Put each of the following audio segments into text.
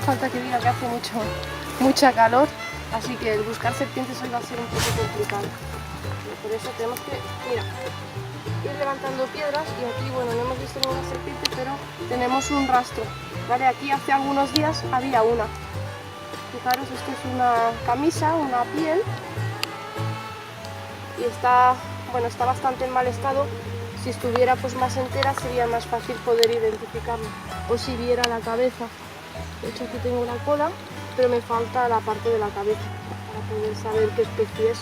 falta que diga que hace mucha calor, así que el buscar serpientes hoy va a ser un poco complicado. Por eso tenemos que, mira, ir levantando piedras y aquí, bueno, no hemos visto ninguna serpiente, pero tenemos un rastro, ¿vale? Aquí hace algunos días había una. Fijaros, esto es una camisa, una piel, y está, bueno, está bastante en mal estado. Si estuviera pues más entera sería más fácil poder identificarla, o si viera la cabeza. De hecho aquí tengo la cola, pero me falta la parte de la cabeza para poder saber qué especie es.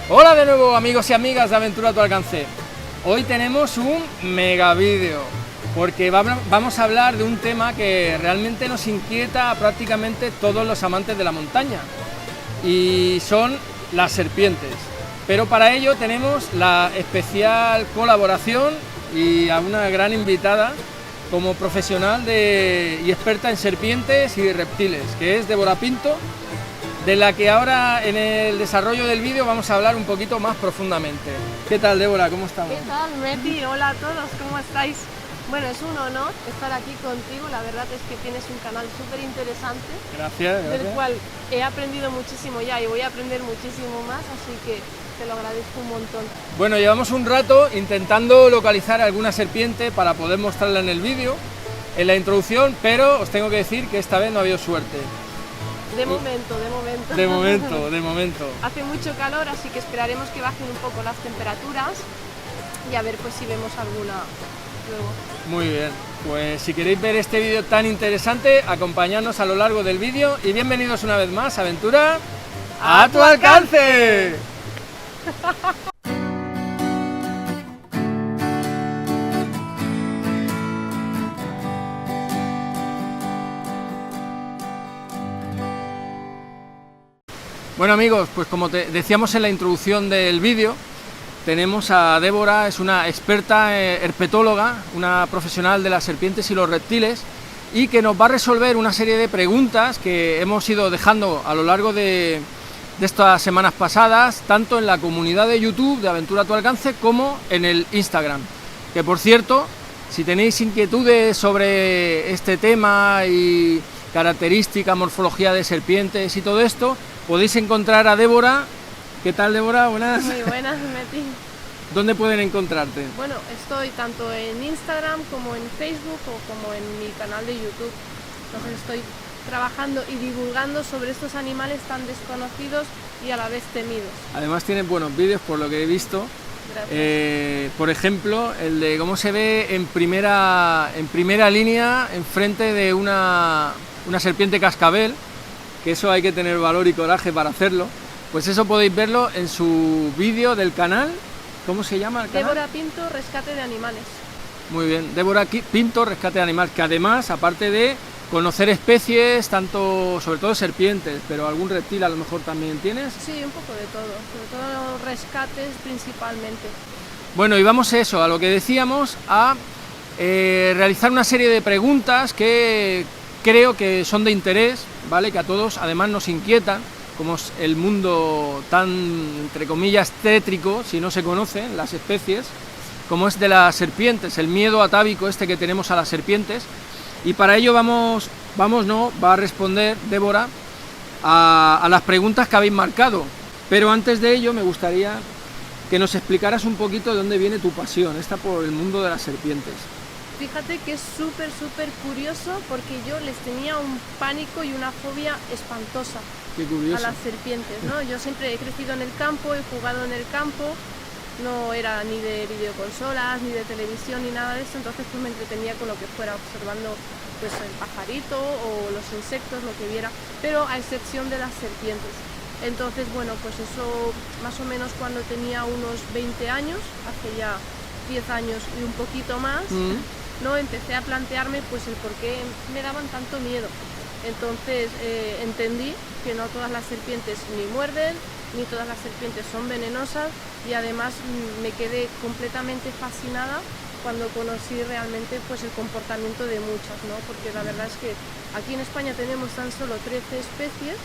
Hola de nuevo amigos y amigas de Aventura a tu alcance. Hoy tenemos un mega vídeo porque vamos a hablar de un tema que realmente nos inquieta a prácticamente todos los amantes de la montaña, y son las serpientes. Pero para ello tenemos la especial colaboración y a una gran invitada como profesional y experta en serpientes y reptiles, que es Débora Pinto, de la que ahora en el desarrollo del vídeo vamos a hablar un poquito más profundamente. ¿Qué tal, Débora? ¿Cómo estamos? ¿Qué tal, Meti? Hola a todos, ¿cómo estáis? Bueno, es un honor estar aquí contigo, la verdad es que tienes un canal súper interesante. Gracias. Del cual he aprendido muchísimo ya y voy a aprender muchísimo más, así que te lo agradezco un montón. Bueno, llevamos un rato intentando localizar alguna serpiente para poder mostrarla en el vídeo, en la introducción, pero os tengo que decir que esta vez no ha habido suerte. De momento. De momento. Hace mucho calor, así que esperaremos que bajen un poco las temperaturas y a ver pues si vemos alguna luego. Muy bien, pues si queréis ver este vídeo tan interesante, acompañadnos a lo largo del vídeo y bienvenidos una vez más a Aventura a tu alcance. Bueno amigos, pues como decíamos en la introducción del vídeo, tenemos a Débora, es una experta herpetóloga, una profesional de las serpientes y los reptiles, y que nos va a resolver una serie de preguntas que hemos ido dejando a lo largo de estas semanas pasadas, tanto en la comunidad de YouTube de Aventura a tu alcance como en el Instagram. Que por cierto, si tenéis inquietudes sobre este tema y característica, morfología de serpientes y todo esto, podéis encontrar a Débora. ¿Qué tal, Débora? Buenas. Muy buenas, Meti. ¿Dónde pueden encontrarte? Bueno, estoy tanto en Instagram como en Facebook o como en mi canal de YouTube. Entonces estoy trabajando y divulgando sobre estos animales tan desconocidos y a la vez temidos. Además tienes buenos vídeos por lo que he visto. Gracias. Por ejemplo, el de cómo se ve en primera línea enfrente de una serpiente cascabel, que eso hay que tener valor y coraje para hacerlo. Pues eso podéis verlo en su vídeo del canal. ¿Cómo se llama el canal? Débora Pinto, Rescate de Animales. Muy bien, Débora Pinto, Rescate de Animales, que además, aparte de conocer especies, tanto, sobre todo serpientes, pero algún reptil a lo mejor también tienes. Sí, un poco de todo, sobre todo los rescates principalmente. Bueno, y vamos a lo que decíamos, a realizar una serie de preguntas que creo que son de interés, ¿vale? Que a todos además nos inquietan, como es el mundo tan, entre comillas, tétrico, si no se conocen las especies, como es de las serpientes, el miedo atávico este que tenemos a las serpientes. Y para ello va a responder Débora a las preguntas que habéis marcado. Pero antes de ello me gustaría que nos explicaras un poquito de dónde viene tu pasión, esta por el mundo de las serpientes. Fíjate que es súper curioso porque yo les tenía un pánico y una fobia espantosa. Qué curioso. A las serpientes, ¿no? Yo siempre he crecido en el campo, he jugado en el campo, no era ni de videoconsolas, ni de televisión, ni nada de eso, entonces pues me entretenía con lo que fuera, observando pues el pajarito o los insectos, lo que viera, pero a excepción de las serpientes. Entonces, bueno, pues eso más o menos cuando tenía unos 20 años, hace ya 10 años y un poquito más, ¿no? Empecé a plantearme pues el por qué me daban tanto miedo. Entonces entendí que no todas las serpientes ni muerden, ni todas las serpientes son venenosas, y además me quedé completamente fascinada cuando conocí realmente pues el comportamiento de muchas, ¿no? Porque la verdad es que aquí en España tenemos tan solo 13 especies,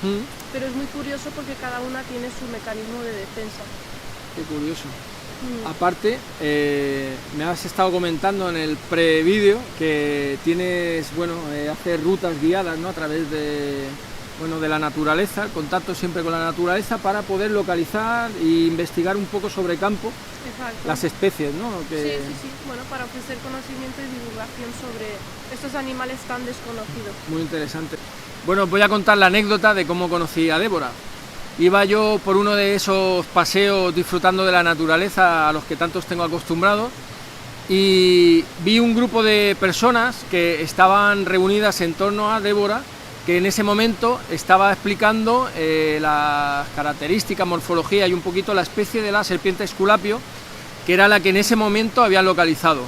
pero es muy curioso porque cada una tiene su mecanismo de defensa. Qué curioso. Aparte, me has estado comentando en el prevídeo que tienes, bueno, hacer rutas guiadas, ¿no?, a través de, bueno, de la naturaleza, contacto siempre con la naturaleza para poder localizar e investigar un poco sobre campo. Exacto. Las especies, ¿no? Sí, bueno, para ofrecer conocimiento y divulgación sobre estos animales tan desconocidos. Muy interesante. Bueno, os voy a contar la anécdota de cómo conocí a Débora. Iba yo por uno de esos paseos disfrutando de la naturaleza a los que tantos tengo acostumbrados y vi un grupo de personas que estaban reunidas en torno a Débora, que en ese momento estaba explicando las características, morfología y un poquito la especie de la serpiente esculapio, que era la que en ese momento habían localizado.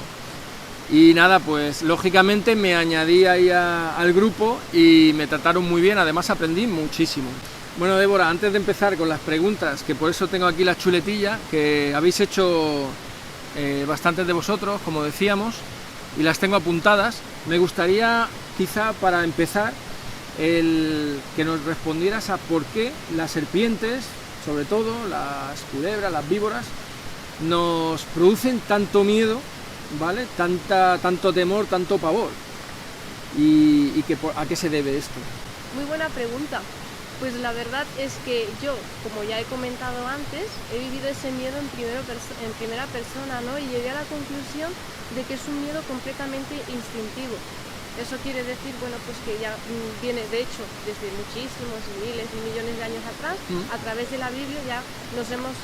Y nada, pues lógicamente me añadí ahí al grupo y me trataron muy bien, además aprendí muchísimo. Bueno, Débora, antes de empezar con las preguntas, que por eso tengo aquí la chuletilla, que habéis hecho bastantes de vosotros, como decíamos, y las tengo apuntadas, me gustaría quizá para empezar que nos respondieras a por qué las serpientes, sobre todo las culebras, las víboras, nos producen tanto miedo, ¿vale? Tanto temor, tanto pavor. Y ¿a qué se debe esto? Muy buena pregunta. Pues la verdad es que yo, como ya he comentado antes, he vivido ese miedo en primera persona, ¿no? Y llegué a la conclusión de que es un miedo completamente instintivo. Eso quiere decir, bueno, pues que ya viene, de hecho, desde muchísimos, miles y millones de años atrás, a través de la Biblia ya nos hemos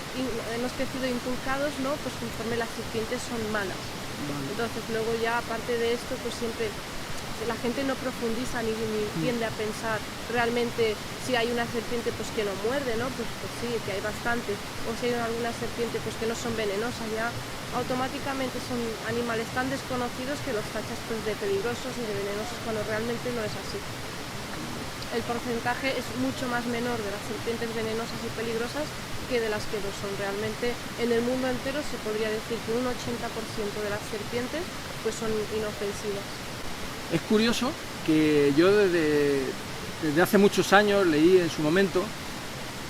crecido inculcados, ¿no? Pues conforme las serpientes son malas. Entonces luego ya, aparte de esto, pues siempre la gente no profundiza ni tiende a pensar realmente si hay una serpiente pues que no muerde, ¿no? Pues sí, que hay bastantes, o si hay alguna serpiente pues que no son venenosas, ya automáticamente son animales tan desconocidos que los tachas pues de peligrosos y de venenosos cuando realmente no es así. El porcentaje es mucho más menor de las serpientes venenosas y peligrosas que de las que lo son. Realmente en el mundo entero se podría decir que un 80% de las serpientes pues son inofensivas. Es curioso que yo desde hace muchos años leí en su momento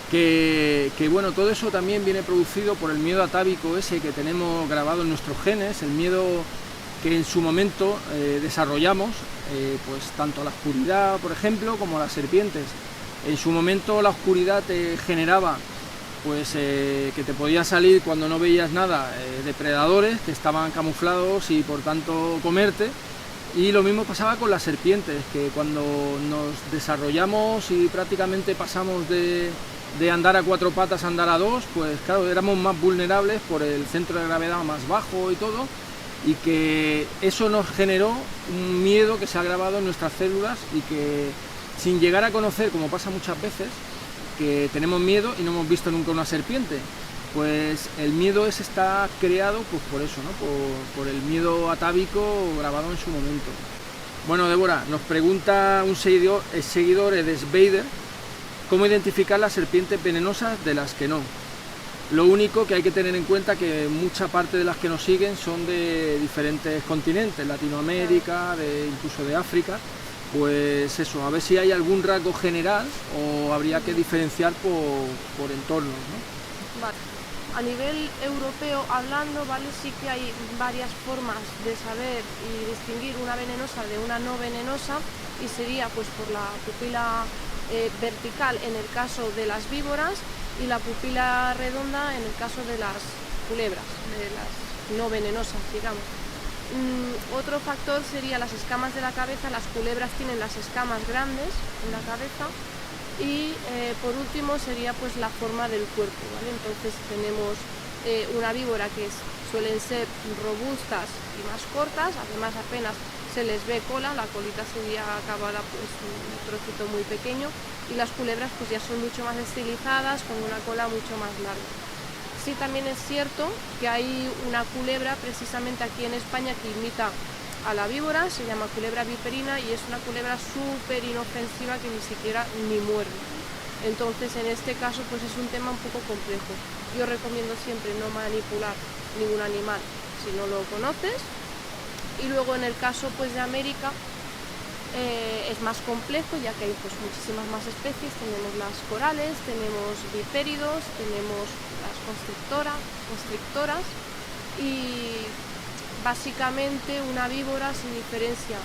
que bueno, todo eso también viene producido por el miedo atávico ese que tenemos grabado en nuestros genes, el miedo que en su momento desarrollamos, pues tanto a la oscuridad, por ejemplo, como a las serpientes. En su momento la oscuridad te generaba pues que te podía salir cuando no veías nada depredadores que estaban camuflados y por tanto comerte. Y lo mismo pasaba con las serpientes, que cuando nos desarrollamos y prácticamente pasamos de andar a 4 patas a andar a 2, pues claro, éramos más vulnerables por el centro de gravedad más bajo y todo, y que eso nos generó un miedo que se ha grabado en nuestras células y que sin llegar a conocer, como pasa muchas veces, que tenemos miedo y no hemos visto nunca una serpiente. Pues el miedo ese está creado pues por eso, ¿no? Por el miedo atávico grabado en su momento. Bueno, Débora, nos pregunta un seguidor, Edes Vader, cómo identificar las serpientes venenosas de las que no. Lo único que hay que tener en cuenta que mucha parte de las que nos siguen son de diferentes continentes, Latinoamérica, incluso de África. Pues eso, a ver si hay algún rasgo general o habría que diferenciar por entornos, ¿no? Vale. A nivel europeo hablando, ¿vale? Sí que hay varias formas de saber y distinguir una venenosa de una no venenosa, y sería pues por la pupila vertical en el caso de las víboras y la pupila redonda en el caso de las culebras, de las no venenosas, digamos. Otro factor sería las escamas de la cabeza. Las culebras tienen las escamas grandes en la cabeza. Y por último sería pues la forma del cuerpo, ¿vale? Entonces tenemos una víbora que suelen ser robustas y más cortas, además apenas se les ve cola, la colita sería acabada pues un trocito muy pequeño, y las culebras pues ya son mucho más estilizadas con una cola mucho más larga. Sí, también es cierto que hay una culebra precisamente aquí en España que imita a la víbora, se llama culebra viperina y es una culebra súper inofensiva que ni siquiera ni muerde. Entonces en este caso pues es un tema un poco complejo. Yo recomiendo siempre no manipular ningún animal si no lo conoces. Y luego en el caso pues de América, es más complejo, ya que hay pues muchísimas más especies. Tenemos las corales, tenemos vipéridos, tenemos las constrictoras y básicamente una víbora se diferencia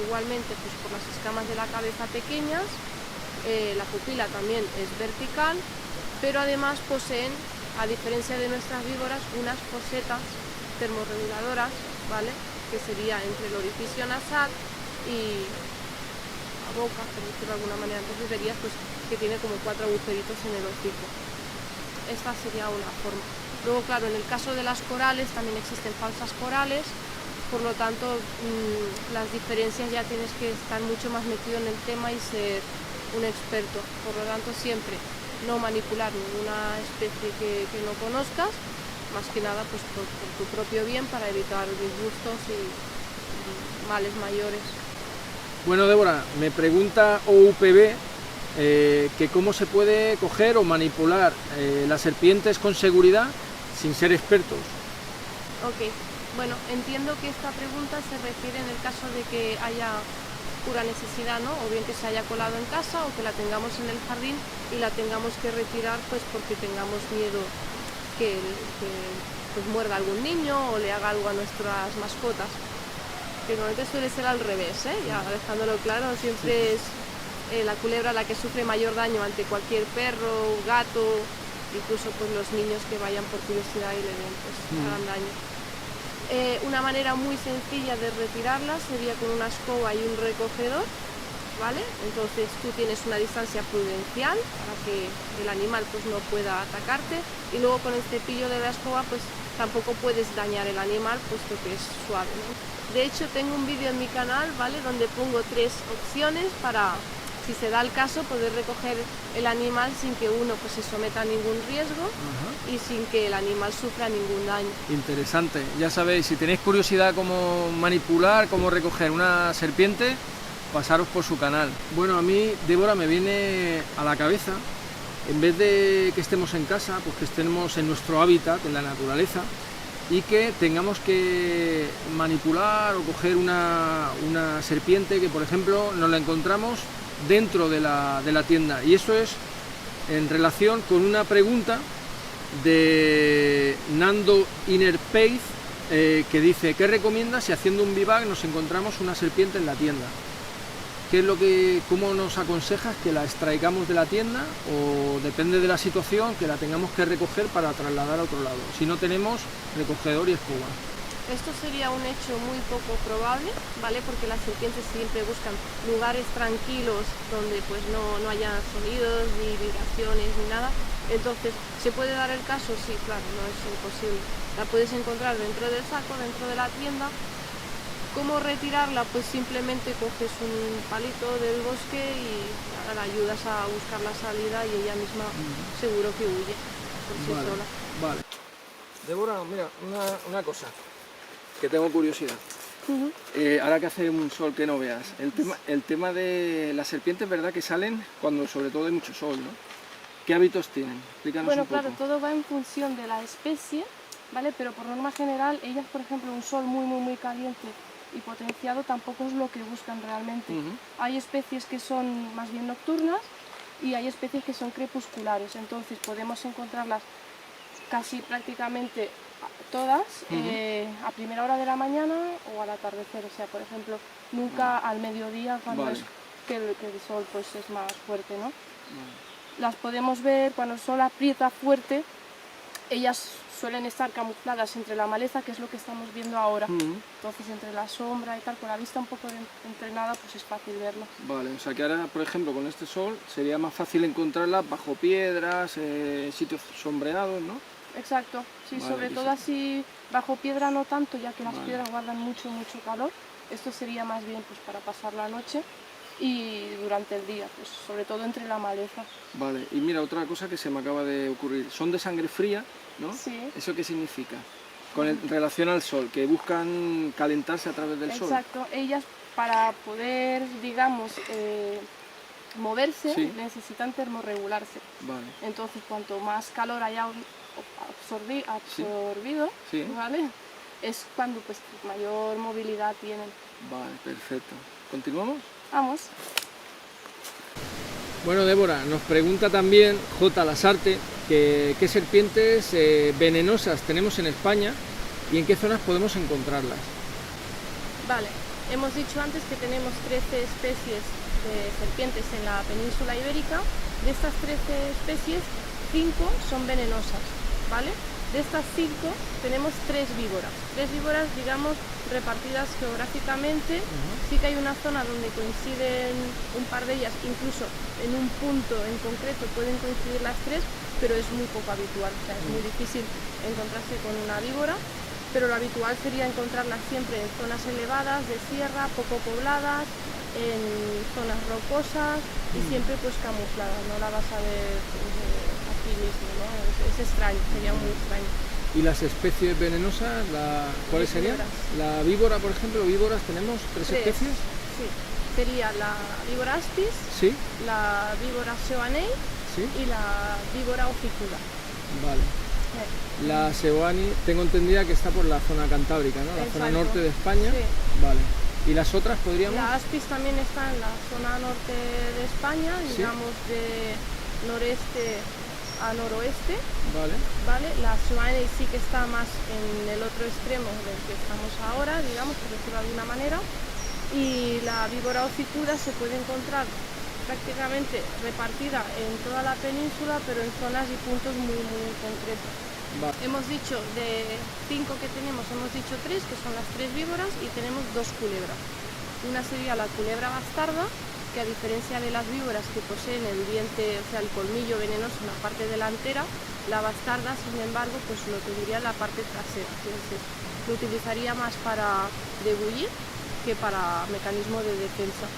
igualmente pues por las escamas de la cabeza pequeñas, la pupila también es vertical, pero además poseen, a diferencia de nuestras víboras, unas fosetas termorreguladoras, ¿vale? Que sería entre el orificio nasal y la boca, por decirlo de alguna manera. Entonces verías pues, que tiene como 4 agujeritos en el hocico. Esta sería una forma. Luego, claro, en el caso de las corales también existen falsas corales, por lo tanto las diferencias ya tienes que estar mucho más metido en el tema y ser un experto. Por lo tanto, siempre no manipular ninguna especie que no conozcas, más que nada pues por tu propio bien, para evitar disgustos y males mayores. Bueno, Débora, me pregunta OUPB que cómo se puede coger o manipular las serpientes con seguridad sin ser expertos. Ok, bueno, entiendo que esta pregunta se refiere en el caso de que haya pura necesidad, ¿no? O bien que se haya colado en casa o que la tengamos en el jardín y la tengamos que retirar pues porque tengamos miedo que pues muerda a algún niño o le haga algo a nuestras mascotas. Que normalmente suele ser al revés, ya dejándolo claro, siempre es la culebra la que sufre mayor daño ante cualquier perro, gato, incluso pues los niños que vayan por curiosidad y le den pues hagan daño. Una manera muy sencilla de retirarlas sería con una escoba y un recogedor, ¿vale? Entonces tú tienes una distancia prudencial para que el animal pues no pueda atacarte, y luego con el cepillo de la escoba pues tampoco puedes dañar el animal puesto que es suave, ¿no? De hecho tengo un vídeo en mi canal, ¿vale? Donde pongo 3 opciones para, si se da el caso, poder recoger el animal sin que uno pues se someta a ningún riesgo y sin que el animal sufra ningún daño. Interesante, ya sabéis, si tenéis curiosidad cómo manipular, cómo recoger una serpiente, pasaros por su canal. Bueno, a mí, Débora, me viene a la cabeza, en vez de que estemos en casa, pues que estemos en nuestro hábitat, en la naturaleza, y que tengamos que manipular o coger una serpiente que, por ejemplo, nos la encontramos dentro de la tienda. Y eso es en relación con una pregunta de Nando Innerpace, que dice: ¿qué recomiendas si haciendo un vivac nos encontramos una serpiente en la tienda? ¿Cómo nos aconsejas que la extraigamos de la tienda, o depende de la situación que la tengamos que recoger para trasladar a otro lado, si no tenemos recogedor y escoba? Esto sería un hecho muy poco probable, ¿vale? Porque las serpientes siempre buscan lugares tranquilos donde pues no haya sonidos, ni vibraciones, ni nada. Entonces, ¿se puede dar el caso? Sí, claro, no es imposible. La puedes encontrar dentro del saco, dentro de la tienda. ¿Cómo retirarla? Pues simplemente coges un palito del bosque y la ayudas a buscar la salida y ella misma seguro que huye por sí sola. Vale. Débora, mira, una cosa que tengo curiosidad. Ahora que hace un sol que no veas, el tema de las serpientes, ¿verdad? Que salen cuando sobre todo hay mucho sol, ¿no? ¿Qué hábitos tienen? Explícanos un poco. Claro, todo va en función de la especie, ¿vale? Pero por norma general, ellas, por ejemplo, un sol muy caliente y potenciado tampoco es lo que buscan realmente. Hay especies que son más bien nocturnas y hay especies que son crepusculares, entonces podemos encontrarlas casi prácticamente todas a primera hora de la mañana o al atardecer, o sea, por ejemplo, nunca al mediodía cuando es que el sol pues es más fuerte, ¿no? Las podemos ver cuando el sol aprieta fuerte. Ellas suelen estar camufladas entre la maleza, que es lo que estamos viendo ahora. Entonces, entre la sombra y tal, con la vista un poco entrenada, pues es fácil verlas. Vale, o sea que ahora, por ejemplo, con este sol sería más fácil encontrarlas bajo piedras, sitios sombreados, ¿no? Exacto, sí, vale, sobre todo así bajo piedra no tanto, ya que las piedras guardan mucho calor. Esto sería más bien pues para pasar la noche y durante el día, pues sobre todo entre la maleza. Vale, y mira, otra cosa que se me acaba de ocurrir, son de sangre fría, ¿no? Sí. ¿Eso qué significa? En relación al sol, que buscan calentarse a través del sol. Exacto, ellas para poder, digamos, moverse necesitan termorregularse. Vale. Entonces, cuanto más calor haya absorbido, ¿vale? es cuando pues mayor movilidad tienen. Vale, perfecto. ¿Continuamos? Vamos. Bueno, Débora, nos pregunta también J. Lasarte que qué serpientes venenosas tenemos en España y en qué zonas podemos encontrarlas. Vale, hemos dicho antes que tenemos 13 especies de serpientes en la península ibérica. De estas 13 especies, 5 son venenosas, ¿vale? De estas 5 tenemos 3 víboras. 3 víboras, digamos, repartidas geográficamente. Sí que hay una zona donde coinciden un par de ellas, incluso en un punto en concreto pueden coincidir las 3, pero es muy poco habitual. O sea, es muy difícil encontrarse con una víbora, pero lo habitual sería encontrarlas siempre en zonas elevadas, de sierra, poco pobladas, en zonas rocosas y siempre pues camufladas. No la vas a ver aquí mismo, ¿no? Es extraño, sería muy extraño. ¿Y las especies venenosas, cuáles serían? La víbora, por ejemplo, víboras tenemos 3 especies. Sí, sería la víbora aspis, sí, la víbora seoanei, sí, y la víbora oficuda. Vale. La seoani tengo entendida que está por la zona cantábrica, ¿no? La Exacto. Zona norte de España. Sí. Vale. ¿Y las otras podríamos? La aspis también está en la zona norte de España, ¿Sí? digamos de noreste a noroeste. Vale. Vale, la seoanei sí que está más en el otro extremo del que estamos ahora, digamos, por decirlo de alguna manera. Y la víbora oficuda se puede encontrar prácticamente repartida en toda la península, pero en zonas y puntos muy concretos. Vale. Hemos dicho de 5 que tenemos, hemos dicho 3, que son las 3 víboras, y tenemos 2 culebras. Una sería la culebra bastarda, que a diferencia de las víboras que poseen el diente, o sea, el colmillo venenoso en la parte delantera, la bastarda, sin embargo, pues lo tendría en la parte trasera. Entonces, lo utilizaría más para degullir que para mecanismo de defensa.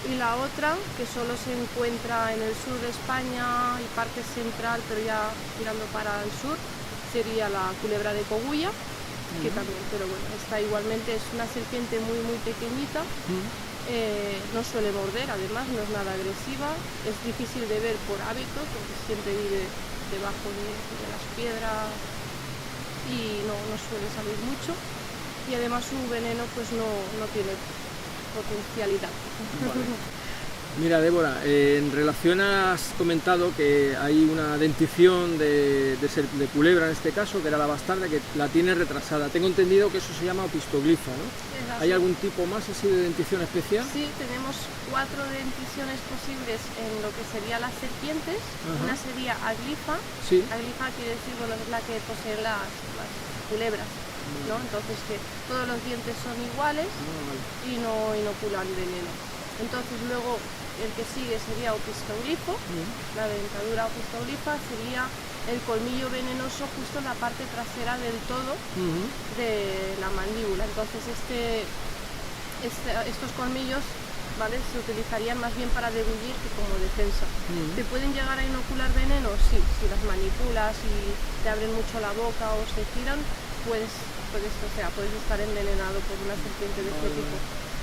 Y la otra, que solo se encuentra en el sur de España y parte central, pero ya tirando para el sur, sería la culebra de cogulla, que también, pero bueno, esta igualmente es una serpiente muy pequeñita. No suele morder, además no es nada agresiva, es difícil de ver por hábito porque siempre vive debajo de las piedras y no suele salir mucho, y además su veneno pues no tiene potencialidad. Vale. Mira, Débora, en relación has comentado que hay una dentición de culebra en este caso, que era la bastarda, que la tiene retrasada. Tengo entendido que eso se llama opistoglifa, ¿no? ¿Hay algún tipo más así de dentición especial? Sí, tenemos 4 denticiones posibles en lo que serían las serpientes. Ajá. Una sería aglifa. Sí. Aglifa quiere decir, bueno, es la que posee las culebras, ¿no? Entonces que todos los dientes son iguales y no inoculan veneno. Entonces luego el que sigue sería opistoglifo. La dentadura opistoglifa sería el colmillo venenoso justo en la parte trasera del todo de la mandíbula. Entonces estos colmillos, ¿vale?, se utilizarían más bien para degullir que como defensa. ¿Te pueden llegar a inocular veneno? Sí, si las manipulas y te abren mucho la boca o se tiran, puedes estar envenenado por una serpiente de este tipo.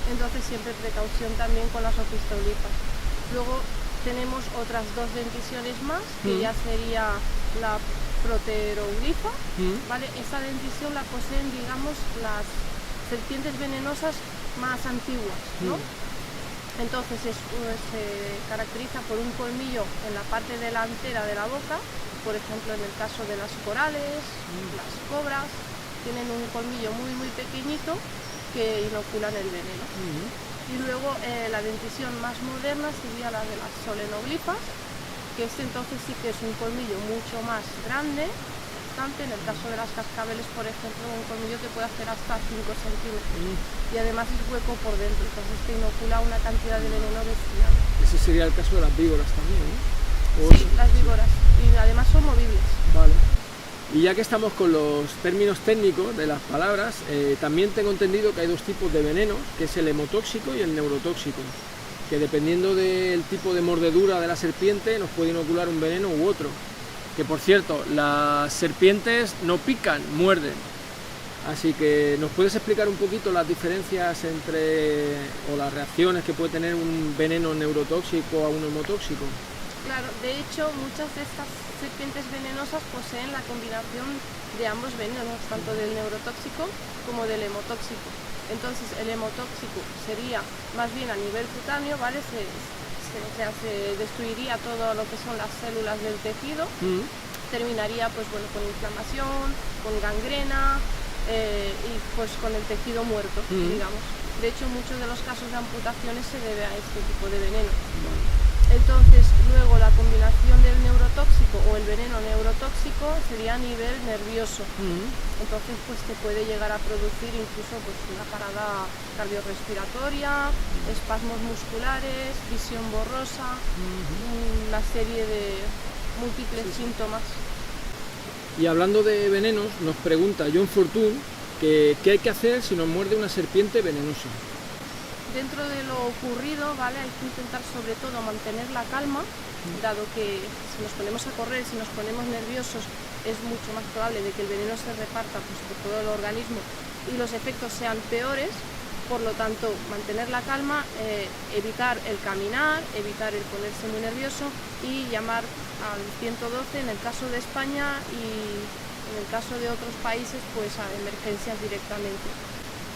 Entonces siempre precaución también con las opistoglifas. Luego tenemos otras 2 denticiones más, que ya sería la proteroglifa, ¿vale? Esta dentición la poseen, digamos, las serpientes venenosas más antiguas, ¿no? Entonces se caracteriza por un colmillo en la parte delantera de la boca, por ejemplo en el caso de las corales, las cobras, tienen un colmillo muy pequeñito que inoculan el veneno. Y luego la dentición más moderna sería la de las solenoglifas, que entonces sí que es un colmillo mucho más grande, bastante. En el caso de las cascabeles, por ejemplo, un colmillo que puede hacer hasta 5 centímetros. Y además es hueco por dentro, entonces te inocula una cantidad de veneno bestial. Ese sería el caso de las víboras también, ¿no? Sí, las víboras. Y además son movibles. Vale. Y ya que estamos con los términos técnicos de las palabras, también tengo entendido que hay 2 tipos de venenos, que es el hemotóxico y el neurotóxico, que dependiendo del tipo de mordedura de la serpiente nos puede inocular un veneno u otro. Que por cierto, las serpientes no pican, muerden. Así que ¿nos puedes explicar un poquito las diferencias o las reacciones que puede tener un veneno neurotóxico a un hemotóxico? Claro, de hecho muchas de estas serpientes venenosas poseen la combinación de ambos venenos, tanto del neurotóxico como del hemotóxico. Entonces el hemotóxico sería más bien a nivel cutáneo, ¿vale? Se destruiría todo lo que son las células del tejido, terminaría pues bueno con inflamación, con gangrena y pues con el tejido muerto, digamos. De hecho muchos de los casos de amputaciones se debe a este tipo de veneno. Entonces luego la combinación del neurotóxico o el veneno neurotóxico sería a nivel nervioso. Entonces pues te puede llegar a producir incluso pues una parada cardiorrespiratoria, espasmos musculares, visión borrosa, una serie de múltiples síntomas. Y hablando de venenos, nos pregunta John Fortune que qué hay que hacer si nos muerde una serpiente venenosa. Dentro de lo ocurrido, ¿vale? Hay que intentar sobre todo mantener la calma, dado que si nos ponemos a correr, si nos ponemos nerviosos, es mucho más probable de que el veneno se reparta pues, por todo el organismo y los efectos sean peores. Por lo tanto, mantener la calma, evitar el caminar, evitar el ponerse muy nervioso y llamar al 112 en el caso de España y en el caso de otros países, pues a emergencias directamente.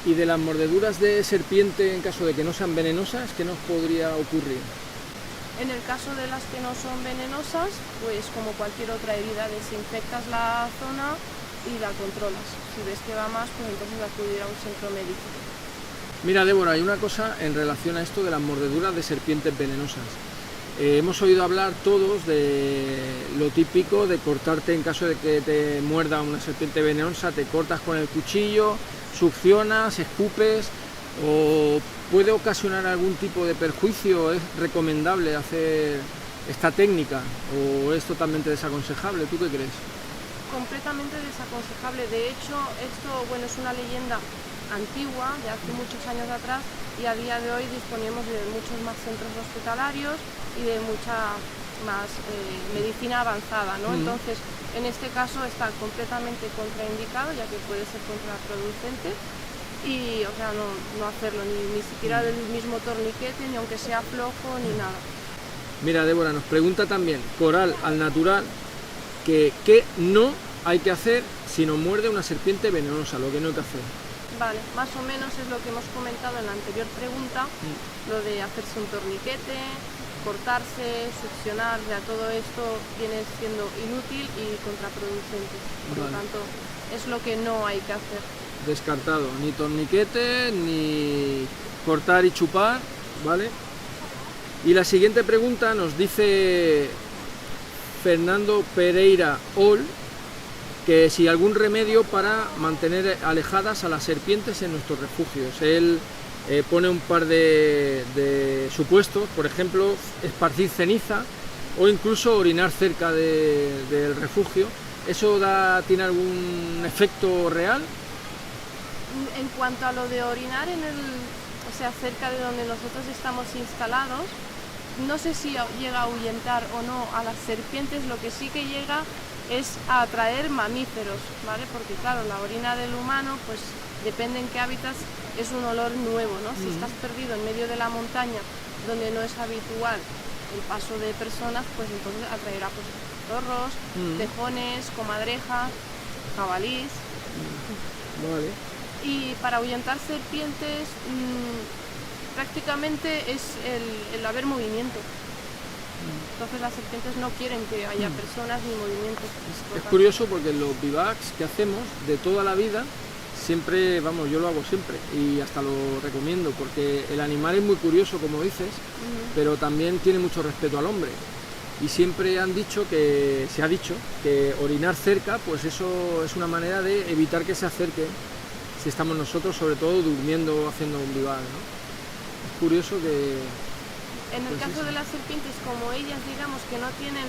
Y de las mordeduras de serpiente, en caso de que no sean venenosas, ¿qué nos podría ocurrir? En el caso de las que no son venenosas, pues como cualquier otra herida, desinfectas la zona y la controlas. Si ves que va más, pues entonces acudir a un centro médico. Mira, Débora, hay una cosa en relación a esto de las mordeduras de serpientes venenosas. Hemos oído hablar todos de lo típico de cortarte en caso de que te muerda una serpiente venenosa, te cortas con el cuchillo, succionas, escupes, o puede ocasionar algún tipo de perjuicio. ¿Es recomendable hacer esta técnica o es totalmente desaconsejable? ¿Tú qué crees? Completamente desaconsejable. De hecho, esto bueno, es una leyenda antigua, de hace muchos años atrás, y a día de hoy disponemos de muchos más centros hospitalarios y de mucha más medicina avanzada, ¿no? Entonces, en este caso está completamente contraindicado, ya que puede ser contraproducente, y o sea, no hacerlo, ni siquiera del mismo torniquete, ni aunque sea flojo, ni nada. Mira, Débora, nos pregunta también Coral al Natural que qué no hay que hacer si nos muerde una serpiente venenosa, lo que no hay que hacer. Vale, más o menos es lo que hemos comentado en la anterior pregunta, lo de hacerse un torniquete, cortarse, succionar, ya todo esto viene siendo inútil y contraproducente. Por lo tanto, es lo que no hay que hacer. Descartado, ni torniquete, ni cortar y chupar, ¿vale? Y la siguiente pregunta nos dice Fernando Pereira Ol, que si algún remedio para mantener alejadas a las serpientes en nuestros refugios. Él pone un par de supuestos, por ejemplo, esparcir ceniza o incluso orinar cerca del refugio. ¿Eso tiene algún efecto real? En cuanto a lo de orinar cerca de donde nosotros estamos instalados, no sé si llega a ahuyentar o no a las serpientes. Lo que sí que llega es a atraer mamíferos, ¿vale? Porque claro, la orina del humano, pues depende en qué hábitat, es un olor nuevo, ¿no? Si estás perdido en medio de la montaña, donde no es habitual el paso de personas, pues entonces atraerá pues zorros, tejones, comadrejas, jabalís. Vale. Y para ahuyentar serpientes, prácticamente es el haber movimiento. Entonces las serpientes no quieren que haya personas ni movimientos. Es curioso porque los bivacs que hacemos de toda la vida, siempre, vamos, yo lo hago siempre y hasta lo recomiendo porque el animal es muy curioso, como dices, pero también tiene mucho respeto al hombre. Y siempre se ha dicho que orinar cerca, pues eso es una manera de evitar que se acerque si estamos nosotros, sobre todo durmiendo, haciendo un bivac, ¿no? Es curioso que... En el caso de las serpientes, como ellas digamos que no tienen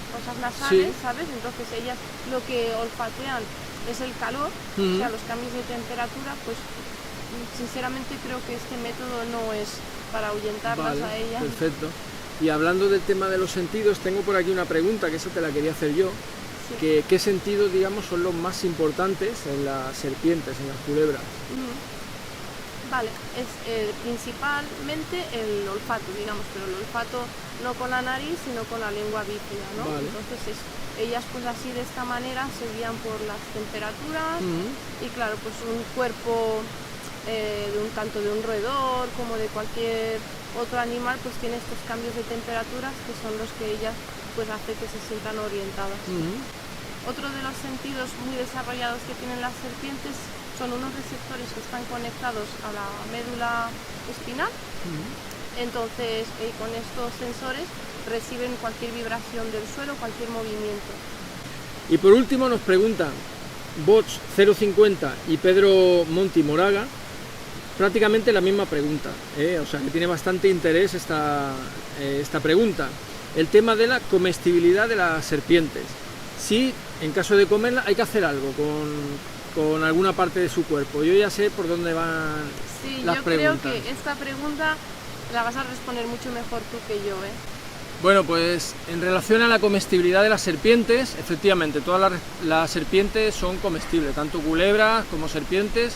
fosas nasales, ¿sabes? Entonces ellas lo que olfatean es el calor, o sea, los cambios de temperatura, pues sinceramente creo que este método no es para ahuyentarlas a ellas. Perfecto. Y hablando del tema de los sentidos, tengo por aquí una pregunta, que esa te la quería hacer yo. Sí. ¿Qué sentidos, digamos, son los más importantes en las serpientes, en las culebras? Vale, es principalmente el olfato, digamos, pero el olfato no con la nariz, sino con la lengua bífida, ¿no? Vale. Entonces ellas pues así de esta manera se guían por las temperaturas y claro, pues un cuerpo tanto de un roedor como de cualquier otro animal pues tiene estos cambios de temperaturas que son los que ellas pues hace que se sientan orientadas. Otro de los sentidos muy desarrollados que tienen las serpientes son unos receptores que están conectados a la médula espinal. Entonces con estos sensores reciben cualquier vibración del suelo, cualquier movimiento. Y por último nos preguntan Bots 050 y Pedro Monti Moraga prácticamente la misma pregunta, o sea que tiene bastante interés esta pregunta. El tema de la comestibilidad de las serpientes. Si en caso de comerla hay que hacer algo con alguna parte de su cuerpo. Yo ya sé por dónde van las preguntas. Creo que esta pregunta la vas a responder mucho mejor tú que yo, Bueno, pues en relación a la comestibilidad de las serpientes, efectivamente, todas las serpientes son comestibles, tanto culebras como serpientes,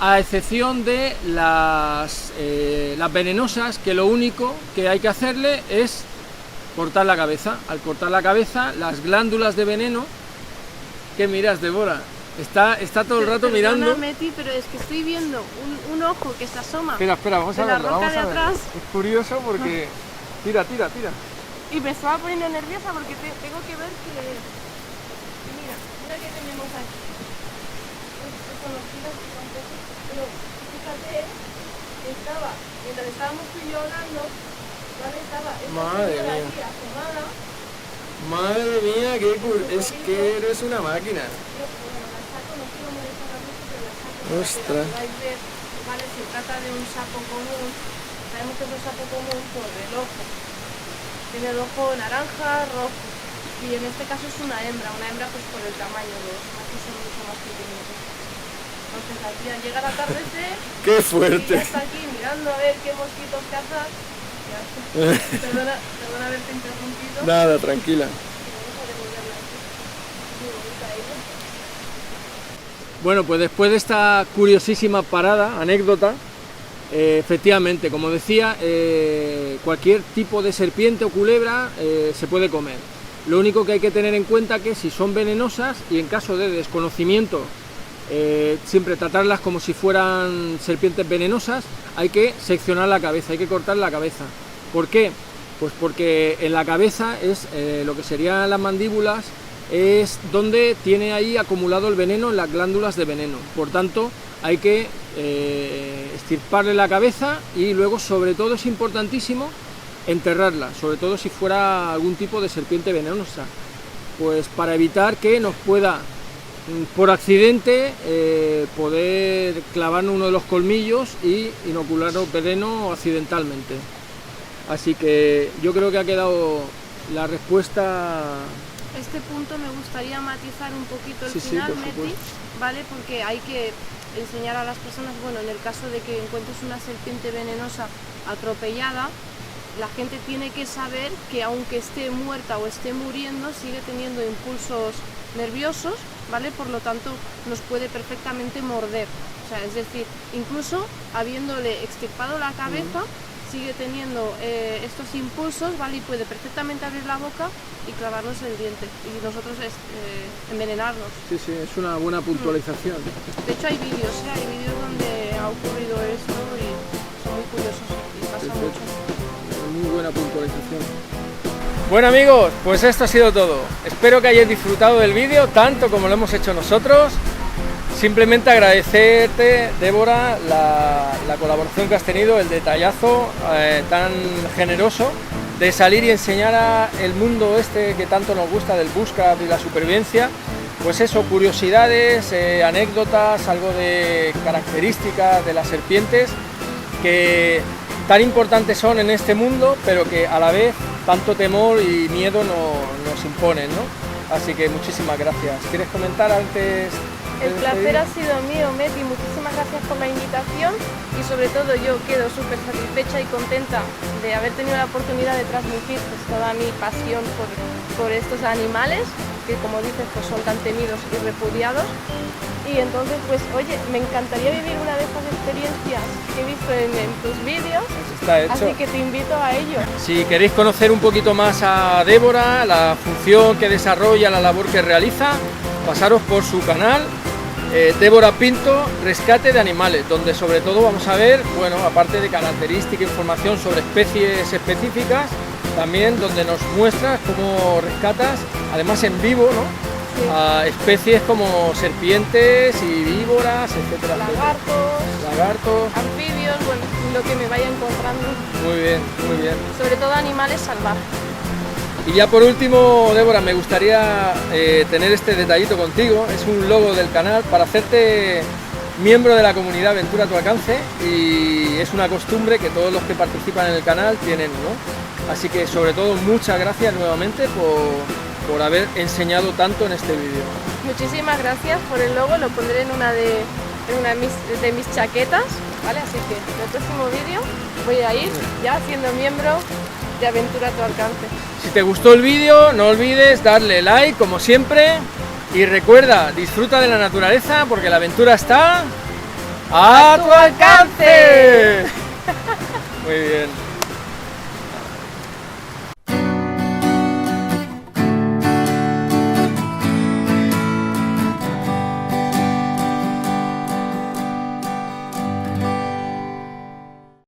a excepción de las venenosas, que lo único que hay que hacerle es cortar la cabeza. Al cortar la cabeza, las glándulas de veneno, ¿qué miras, Débora? Está todo el rato mirando. Meti, pero es que estoy viendo un ojo que se asoma. Espera, vamos a verlo. La roca de atrás. Es curioso porque... Tira. Y me estaba poniendo nerviosa porque tengo que ver que... Mira que tenemos aquí. Pero fíjate, mientras estábamos tú y yo hablando, ¿vale? Estaba aquí asomada. Madre mía, es que eres una máquina. Ostras. Vale, se trata de un sapo común. Sabemos que es un sapo común por el ojo. Tiene el ojo naranja, rojo. Y en este caso es una hembra pues por el tamaño. Los machos son mucho más pequeños. Entonces la tía llega al atardecer. ¡Qué fuerte! Y ya está aquí mirando a ver qué mosquitos cazar. Perdona haberte interrumpido. Nada, tranquila. Bueno, pues después de esta curiosísima anécdota, efectivamente, como decía, cualquier tipo de serpiente o culebra se puede comer. Lo único que hay que tener en cuenta es que si son venenosas y en caso de desconocimiento, siempre tratarlas como si fueran serpientes venenosas, hay que seccionar la cabeza, hay que cortar la cabeza. ¿Por qué? Pues porque en la cabeza es lo que serían las mandíbulas, es donde tiene ahí acumulado el veneno en las glándulas de veneno. Por tanto, hay que extirparle la cabeza y luego, sobre todo, es importantísimo enterrarla, sobre todo si fuera algún tipo de serpiente venenosa, pues para evitar que nos pueda, por accidente, poder clavarnos uno de los colmillos y inocularnos veneno accidentalmente. Así que yo creo que ha quedado la respuesta. Este punto me gustaría matizar un poquito el por final, supuesto. Meti, ¿vale? Porque hay que enseñar a las personas, bueno, en el caso de que encuentres una serpiente venenosa atropellada, la gente tiene que saber que aunque esté muerta o esté muriendo, sigue teniendo impulsos nerviosos, ¿vale? Por lo tanto, nos puede perfectamente morder. O sea, es decir, incluso habiéndole extirpado la cabeza, sigue teniendo estos impulsos, ¿vale? Y puede perfectamente abrir la boca y clavarnos el diente y nosotros envenenarnos. Sí, es una buena puntualización. De hecho hay vídeos donde ha ocurrido esto y son muy curiosos y pasa mucho. Muy buena puntualización. Bueno amigos, pues esto ha sido todo. Espero que hayáis disfrutado del vídeo tanto como lo hemos hecho nosotros. Simplemente agradecerte, Débora, la colaboración que has tenido, el detallazo tan generoso de salir y enseñar al mundo este que tanto nos gusta del bushcraft y la supervivencia. Pues eso, curiosidades, anécdotas, algo de características de las serpientes que tan importantes son en este mundo, pero que a la vez tanto temor y miedo nos imponen, ¿no? Así que muchísimas gracias. ¿Quieres comentar antes? El placer ha sido mío, Meti, muchísimas gracias por la invitación y sobre todo yo quedo súper satisfecha y contenta de haber tenido la oportunidad de transmitir pues, toda mi pasión por estos animales que, como dices, pues son tan temidos y repudiados. Y entonces, pues oye, me encantaría vivir una de estas experiencias tus vídeos, está hecho. así que te invito a ello. Si queréis conocer un poquito más a Débora, la función que desarrolla, la labor que realiza, pasaros por su canal, Débora Pinto, Rescate de Animales, donde sobre todo vamos a ver, bueno, aparte de característica, información sobre especies específicas, también donde nos muestras cómo rescatas, además en vivo, ¿no? Sí. A especies como serpientes y víboras, etcétera, Lagartos, anfibios, bueno, lo que me vaya encontrando. Muy bien, muy bien. Sobre todo animales salvajes. Y ya por último, Débora, me gustaría tener este detallito contigo. Es un logo del canal para hacerte miembro de la comunidad Aventura a tu alcance, y es una costumbre que todos los que participan en el canal tienen, ¿no? Así que sobre todo muchas gracias nuevamente por haber enseñado tanto en este vídeo. Muchísimas gracias por el logo, lo pondré en una de mis chaquetas, ¿vale? Así que en el próximo vídeo voy a ir ya siendo miembro de Aventura a tu alcance. Si te gustó el vídeo, no olvides darle like como siempre, y recuerda, disfruta de la naturaleza porque la aventura está a tu alcance.